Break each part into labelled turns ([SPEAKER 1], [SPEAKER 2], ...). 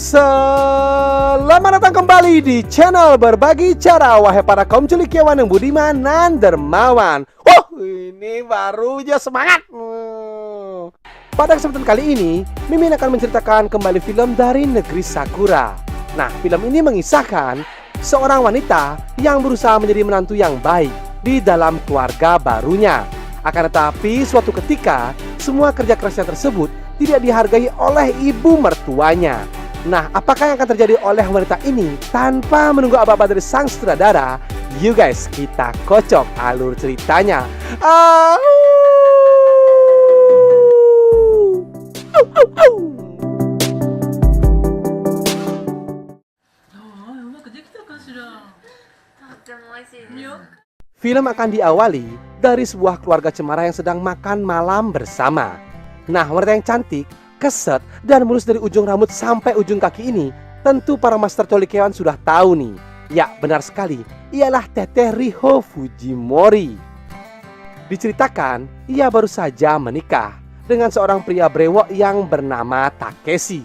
[SPEAKER 1] Selamat datang kembali di channel Berbagi Cara, wahai para kaum cendekiawan yang budiman dan dermawan. Ini baru aja semangat. Pada kesempatan kali ini, Mimin akan menceritakan kembali film dari negeri Sakura. Nah, film ini mengisahkan seorang wanita yang berusaha menjadi menantu yang baik di dalam keluarga barunya. Akan tetapi, suatu ketika, semua kerja kerasnya tersebut tidak dihargai oleh ibu mertuanya. Nah, apakah yang akan terjadi oleh wanita ini? Tanpa menunggu apa-apa dari sang sutradara, yuk guys, kita kocok alur ceritanya. Film akan diawali dari sebuah keluarga cemara yang sedang makan malam bersama. Nah, wanita yang cantik, keset, dan mulus dari ujung rambut sampai ujung kaki ini tentu para master cendekiawan sudah tahu nih. Ya, benar sekali, ialah Teteh Riho Fujimori. Diceritakan, ia baru saja menikah dengan seorang pria brewok yang bernama Takeshi.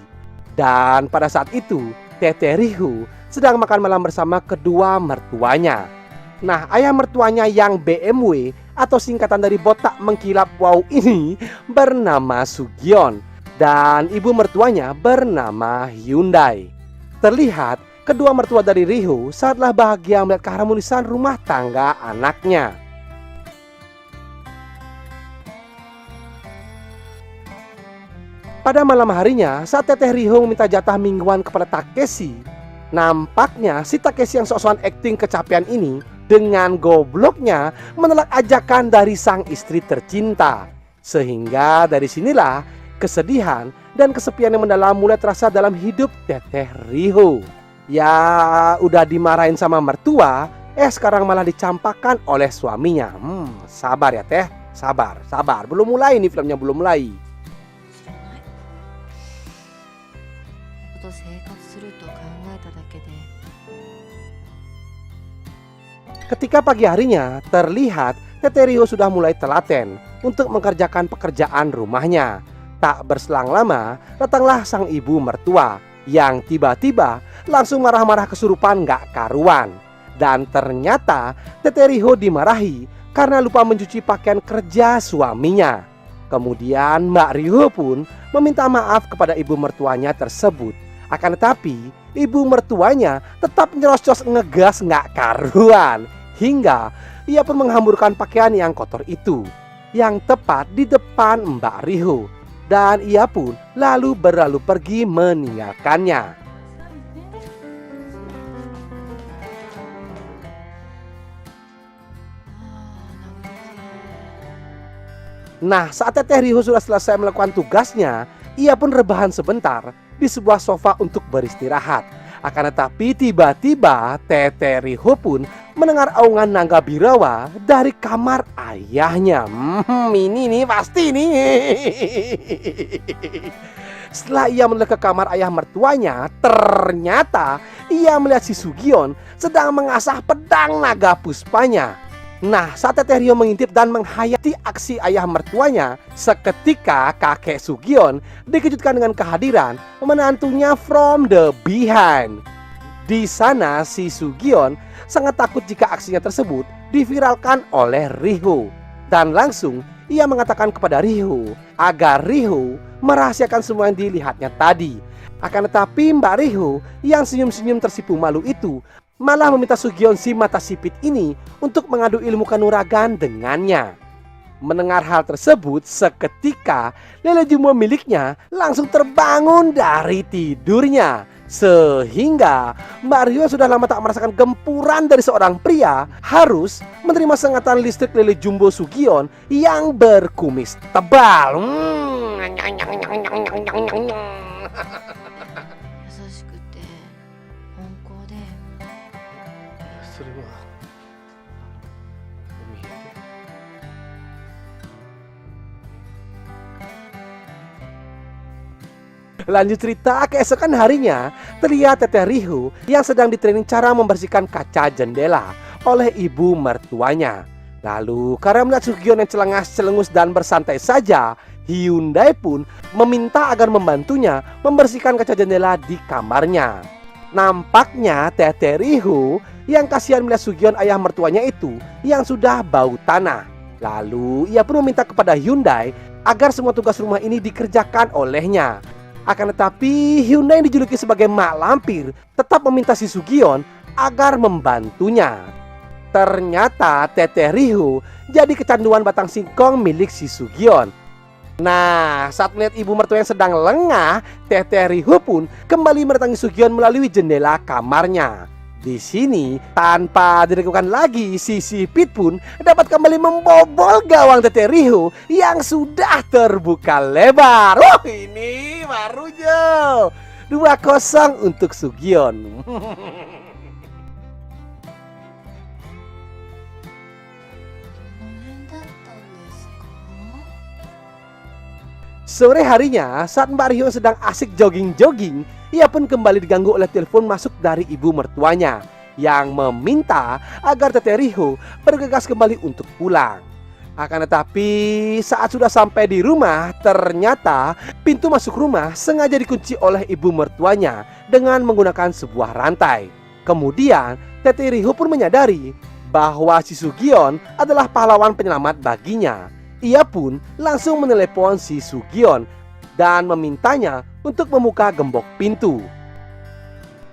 [SPEAKER 1] Dan pada saat itu, Teteh Riho sedang makan malam bersama kedua mertuanya. Nah, ayah mertuanya yang BMW atau singkatan dari botak mengkilap wow ini bernama Sugyeon. Dan ibu mertuanya bernama Hyundai. Terlihat kedua mertua dari Riho sangatlah bahagia melihat keharmonisan rumah tangga anaknya. Pada malam harinya, saat Teteh Riho meminta jatah mingguan kepada Takeshi, nampaknya si Takeshi yang sok-sokan akting kecapean ini dengan gobloknya menolak ajakan dari sang istri tercinta. Sehingga dari sinilah kesedihan dan kesepian yang mendalam mulai terasa dalam hidup Teteh Riho. Ya, udah dimarahin sama mertua, sekarang malah dicampakkan oleh suaminya. Sabar ya Teh, sabar. Belum mulai nih filmnya, belum mulai. Ketika pagi harinya, terlihat Teteh Riho sudah mulai telaten untuk mengerjakan pekerjaan rumahnya. Tak berselang lama, datanglah sang ibu mertua yang tiba-tiba langsung marah-marah kesurupan gak karuan. Dan ternyata Teteh Riho dimarahi karena lupa mencuci pakaian kerja suaminya. Kemudian Mbak Riho pun meminta maaf kepada ibu mertuanya tersebut. Akan tetapi, ibu mertuanya tetap nyerocos ngegas gak karuan. Hingga ia pun menghamburkan pakaian yang kotor itu, yang tepat di depan Mbak Riho. Dan ia pun lalu berlalu pergi meninggalkannya. Nah, saat Teteh Riho sudah selesai melakukan tugasnya, ia pun rebahan sebentar di sebuah sofa untuk beristirahat. Akan tetapi tiba-tiba Teteh Riho pun mendengar aungan naga birawa dari kamar ayahnya. Ini nih pasti nih. Setelah ia melihat ke kamar ayah mertuanya, ternyata ia melihat si Sugyeon sedang mengasah pedang naga puspanya. Nah, saat Teteh Riho mengintip dan menghayati aksi ayah mertuanya, seketika kakek Sugyeon dikejutkan dengan kehadiran menantunya from the behind. Di sana si Sugyeon sangat takut jika aksinya tersebut diviralkan oleh Riho. Dan langsung ia mengatakan kepada Riho agar Riho merahasiakan semua yang dilihatnya tadi. Akan tetapi Mbak Riho yang senyum-senyum tersipu malu itu malah meminta Sugyeon si mata sipit ini untuk mengadu ilmu kanuragan dengannya. Mendengar hal tersebut, seketika lele jumbo miliknya langsung terbangun dari tidurnya. Sehingga Mbak Riho sudah lama tak merasakan gempuran dari seorang pria harus menerima sengatan listrik lele jumbo Sugyeon yang berkumis tebal. Lanjut cerita, keesokan harinya terlihat Teteh Riho yang sedang ditraining cara membersihkan kaca jendela oleh ibu mertuanya. Lalu karena melihat Sugyeon yang celengas celengus dan bersantai saja, Hyundai pun meminta agar membantunya membersihkan kaca jendela di kamarnya. Nampaknya Teteh Riho yang kasihan melihat Sugyeon ayah mertuanya itu yang sudah bau tanah. Lalu ia pun meminta kepada Hyundai agar semua tugas rumah ini dikerjakan olehnya. Akan tetapi Hyundai yang dijuluki sebagai mak lampir tetap meminta si Sugyeon agar membantunya. Ternyata Teteh Riho jadi kecanduan batang singkong milik si Sugyeon. Nah, saat melihat ibu mertua yang sedang lengah, Teteh Riho pun kembali mendatangi Sugyeon melalui jendela kamarnya. Di sini, tanpa diragukan lagi, si Sipit pun dapat kembali membobol gawang Teteh Riho yang sudah terbuka lebar. Ini barunya 2-0 untuk Sugyeon. Sore harinya, saat Mbak Riho sedang asik jogging-jogging, ia pun kembali diganggu oleh telepon masuk dari ibu mertuanya yang meminta agar Teteh Riho bergegas kembali untuk pulang. Akan tetapi saat sudah sampai di rumah, ternyata pintu masuk rumah sengaja dikunci oleh ibu mertuanya dengan menggunakan sebuah rantai. Kemudian Teteh Riho pun menyadari bahwa si Sugyeon adalah pahlawan penyelamat baginya. Ia pun langsung menelepon si Sugyeon dan memintanya untuk membuka gembok pintu.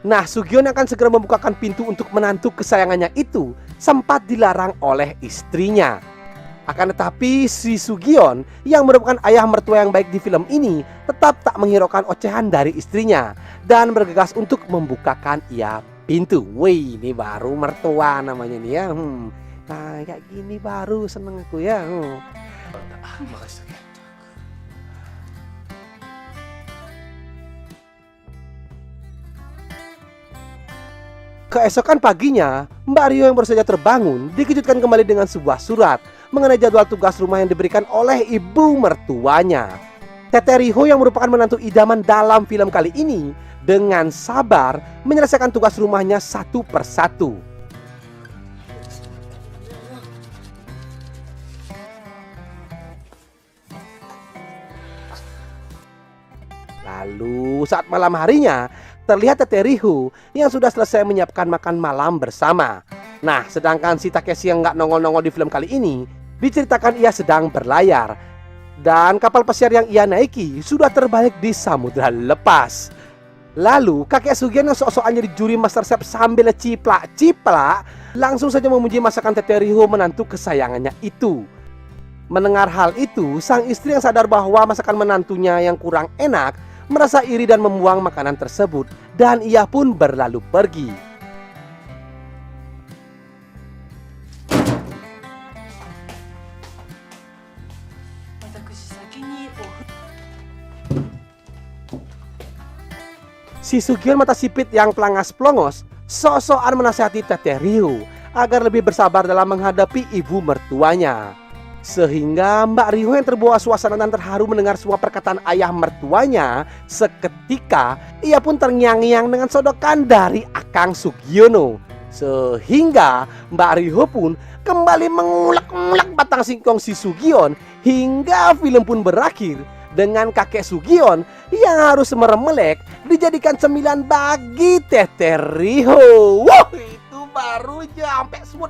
[SPEAKER 1] Nah, Sugyeon akan segera membukakan pintu untuk menantu kesayangannya itu sempat dilarang oleh istrinya. Akan tetapi si Sugyeon yang merupakan ayah mertua yang baik di film ini tetap tak menghiraukan ocehan dari istrinya dan bergegas untuk membukakan ia pintu. Wih, ini baru mertua namanya nih ya. Nah, kayak gini baru seneng aku ya. Makasih. Keesokan paginya, Mbak Riho yang baru saja terbangun dikejutkan kembali dengan sebuah surat mengenai jadwal tugas rumah yang diberikan oleh ibu mertuanya. Teteh Riho yang merupakan menantu idaman dalam film kali ini dengan sabar menyelesaikan tugas rumahnya satu persatu. Lalu saat malam harinya, terlihat Teteh Riho yang sudah selesai menyiapkan makan malam bersama. Nah, sedangkan si Takeshi yang nggak nongol-nongol di film kali ini, diceritakan ia sedang berlayar. Dan kapal pesiar yang ia naiki sudah terbalik di samudra lepas. Lalu kakek Sugyeon yang sok-sokan jadi juri master chef sambil ciplak-ciplak langsung saja memuji masakan Teteh Riho menantu kesayangannya itu. Mendengar hal itu, sang istri yang sadar bahwa masakan menantunya yang kurang enak merasa iri dan membuang makanan tersebut, dan ia pun berlalu pergi. Si Sugyeon mata sipit yang pelangas-pelongos sok-sokan menasihati Teteh Riho agar lebih bersabar dalam menghadapi ibu mertuanya. Sehingga Mbak Riho yang terbawa suasana dan terharu mendengar semua perkataan ayah mertuanya, seketika ia pun terngiang-ngiang dengan sodokan dari Akang Sugiono. Sehingga Mbak Riho pun kembali mengulek-ulek batang singkong si Sugyeon hingga film pun berakhir dengan kakek Sugyeon yang harus meremelek dijadikan cemilan bagi Teteh Riho. Wah, itu baru aja sampai semut.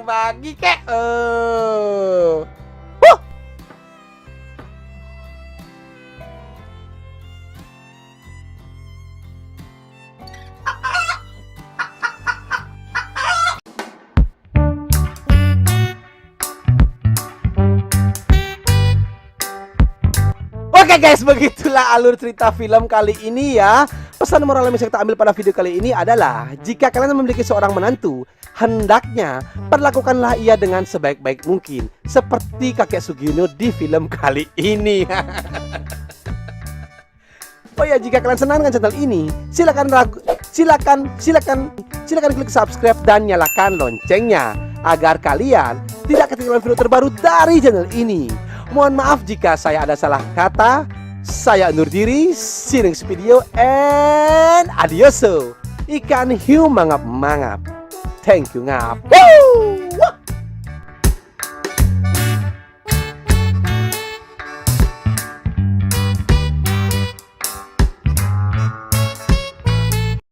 [SPEAKER 1] Bagi kek. Oke guys, begitulah alur cerita film kali ini ya. Pesan moral yang bisa kita ambil pada video kali ini adalah jika kalian memiliki seorang menantu, hendaknya perlakukanlah ia dengan sebaik-baik mungkin, seperti kakek Sugiono di film kali ini. Oh ya, jika kalian senang dengan channel ini, silakan klik subscribe dan nyalakan loncengnya agar kalian tidak ketinggalan video terbaru dari channel ini. Mohon maaf jika saya ada salah kata. Saya undur diri. See you next video and adioso. Ikan hiu mangap-mangap. Thank you ngap. Woo!